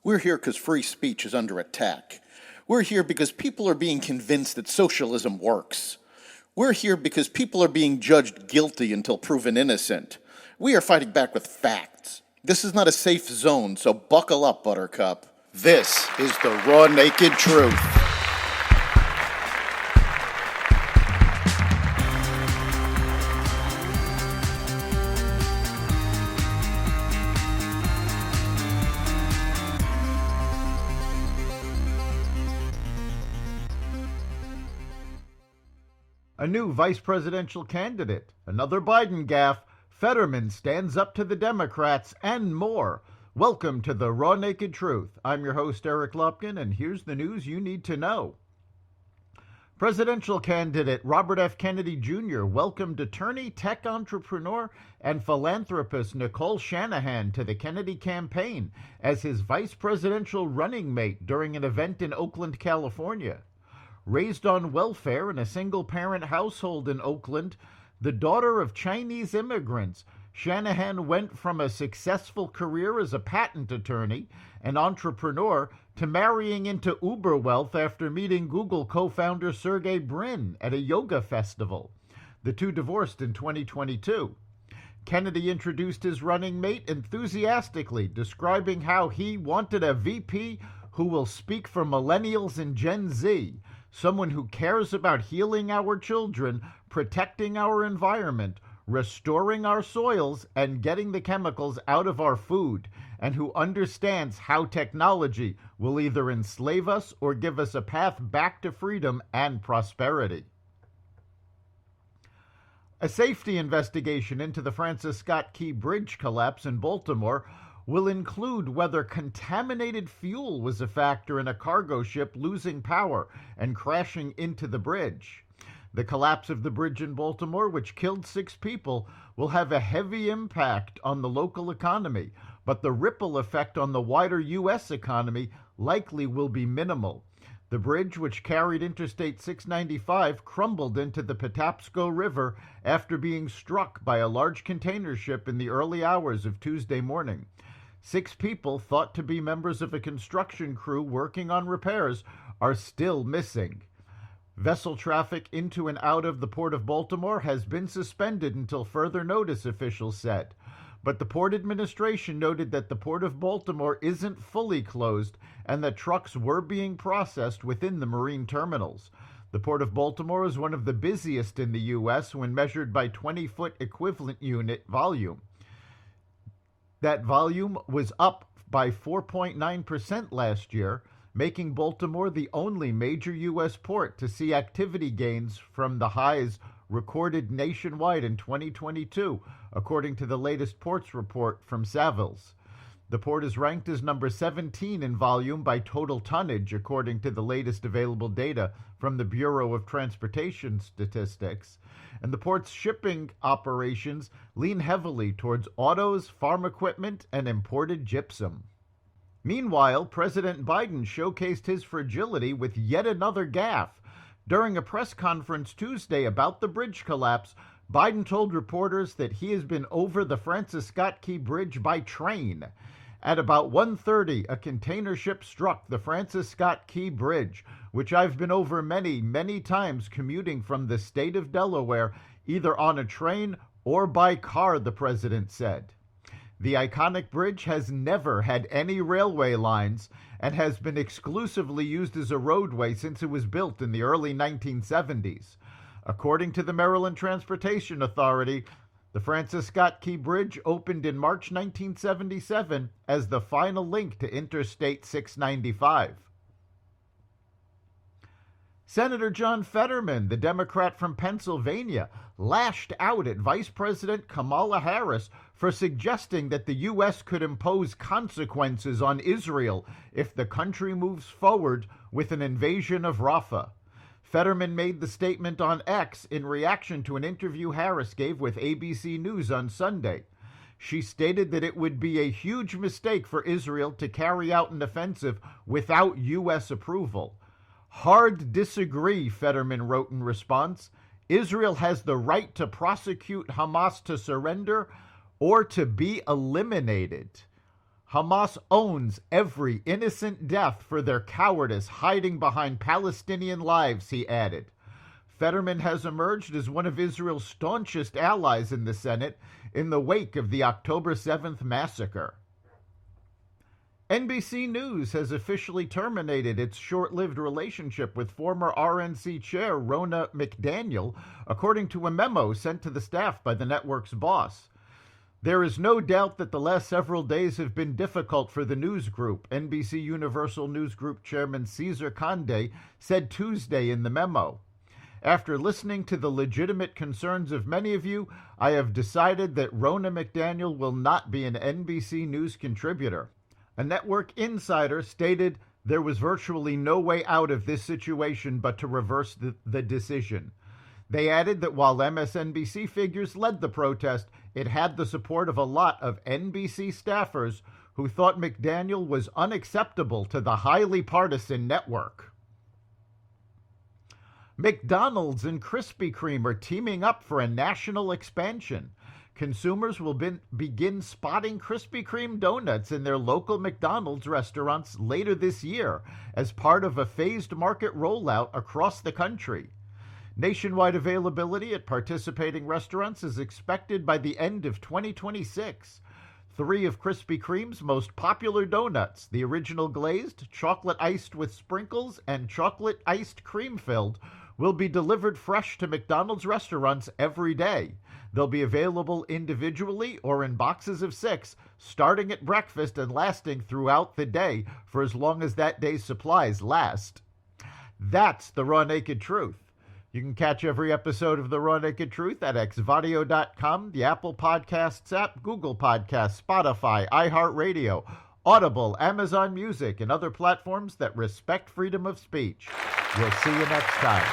We're here because free speech is under attack. We're here because people are being convinced that socialism works. We're here because people are being judged guilty until proven innocent. We are fighting back with facts. This is not a safe zone, so buckle up, Buttercup. This is the raw, naked truth. A new vice presidential candidate, another Biden gaffe, Fetterman stands up to the Democrats, and more. Welcome to the Raw Naked Truth. I'm your host, Eric Lupkin, and here's the news you need to know. Presidential candidate Robert F. Kennedy Jr. welcomed attorney, tech entrepreneur, and philanthropist Nicole Shanahan to the Kennedy campaign as his vice presidential running mate during an event in Oakland, California. Raised on welfare in a single-parent household in Oakland, the daughter of Chinese immigrants, Shanahan went from a successful career as a patent attorney and entrepreneur to marrying into Uber wealth after meeting Google co-founder Sergey Brin at a yoga festival. The two divorced in 2022. Kennedy introduced his running mate enthusiastically, describing how he wanted a VP who will speak for millennials and Gen Z, someone who cares about healing our children, protecting our environment, restoring our soils, and getting the chemicals out of our food, and who understands how technology will either enslave us or give us a path back to freedom and prosperity. A safety investigation into the Francis Scott Key Bridge collapse in Baltimore will include whether contaminated fuel was a factor in a cargo ship losing power and crashing into the bridge. The collapse of the bridge in Baltimore, which killed 6 people, will have a heavy impact on the local economy, but the ripple effect on the wider U.S. economy likely will be minimal. The bridge, which carried Interstate 695, crumbled into the Patapsco River after being struck by a large container ship in the early hours of Tuesday morning. 6 people, thought to be members of a construction crew working on repairs, are still missing. Vessel traffic into and out of the Port of Baltimore has been suspended until further notice, officials said. But the Port Administration noted that the Port of Baltimore isn't fully closed and that trucks were being processed within the marine terminals. The Port of Baltimore is one of the busiest in the U.S. when measured by 20-foot equivalent unit volume. That volume was up by 4.9% last year, making Baltimore the only major U.S. port to see activity gains from the highs recorded nationwide in 2022, according to the latest ports report from Savills. The port is ranked as number 17 in volume by total tonnage, according to the latest available data from the Bureau of Transportation Statistics. And the port's shipping operations lean heavily towards autos, farm equipment, and imported gypsum. Meanwhile, President Biden showcased his fragility with yet another gaffe. During a press conference Tuesday about the bridge collapse, Biden told reporters that he has been over the Francis Scott Key Bridge by train. At about 1:30, a container ship struck the Francis Scott Key Bridge, which I've been over many, many times commuting from the state of Delaware, either on a train or by car, the president said. The iconic bridge has never had any railway lines and has been exclusively used as a roadway since it was built in the early 1970s. According to the Maryland Transportation Authority, the Francis Scott Key Bridge opened in March 1977 as the final link to Interstate 695. Senator John Fetterman, the Democrat from Pennsylvania, lashed out at Vice President Kamala Harris for suggesting that the U.S. could impose consequences on Israel if the country moves forward with an invasion of Rafah. Fetterman made the statement on X in reaction to an interview Harris gave with ABC News on Sunday. She stated that it would be a huge mistake for Israel to carry out an offensive without U.S. approval. Hard disagree, Fetterman wrote in response. Israel has the right to prosecute Hamas to surrender or to be eliminated. Hamas owns every innocent death for their cowardice hiding behind Palestinian lives, he added. Fetterman has emerged as one of Israel's staunchest allies in the Senate in the wake of the October 7th massacre. NBC News has officially terminated its short-lived relationship with former RNC chair Ronna McDaniel, according to a memo sent to the staff by the network's boss. There is no doubt that the last several days have been difficult for the news group, NBC Universal News Group chairman Cesar Conde said Tuesday in the memo. After listening to the legitimate concerns of many of you, I have decided that Ronna McDaniel will not be an NBC News contributor. A network insider stated there was virtually no way out of this situation but to reverse the decision. They added that while MSNBC figures led the protest, it had the support of a lot of NBC staffers who thought McDaniel was unacceptable to the highly partisan network. McDonald's and Krispy Kreme are teaming up for a national expansion. Consumers will begin spotting Krispy Kreme donuts in their local McDonald's restaurants later this year as part of a phased market rollout across the country. Nationwide availability at participating restaurants is expected by the end of 2026. 3 of Krispy Kreme's most popular donuts, the original glazed, chocolate iced with sprinkles, and chocolate iced cream filled, will be delivered fresh to McDonald's restaurants every day. They'll be available individually or in boxes of 6, starting at breakfast and lasting throughout the day for as long as that day's supplies last. That's the Raw Naked Truth. You can catch every episode of The Raw Naked Truth at xvadio.com, the Apple Podcasts app, Google Podcasts, Spotify, iHeartRadio, Audible, Amazon Music, and other platforms that respect freedom of speech. We'll see you next time.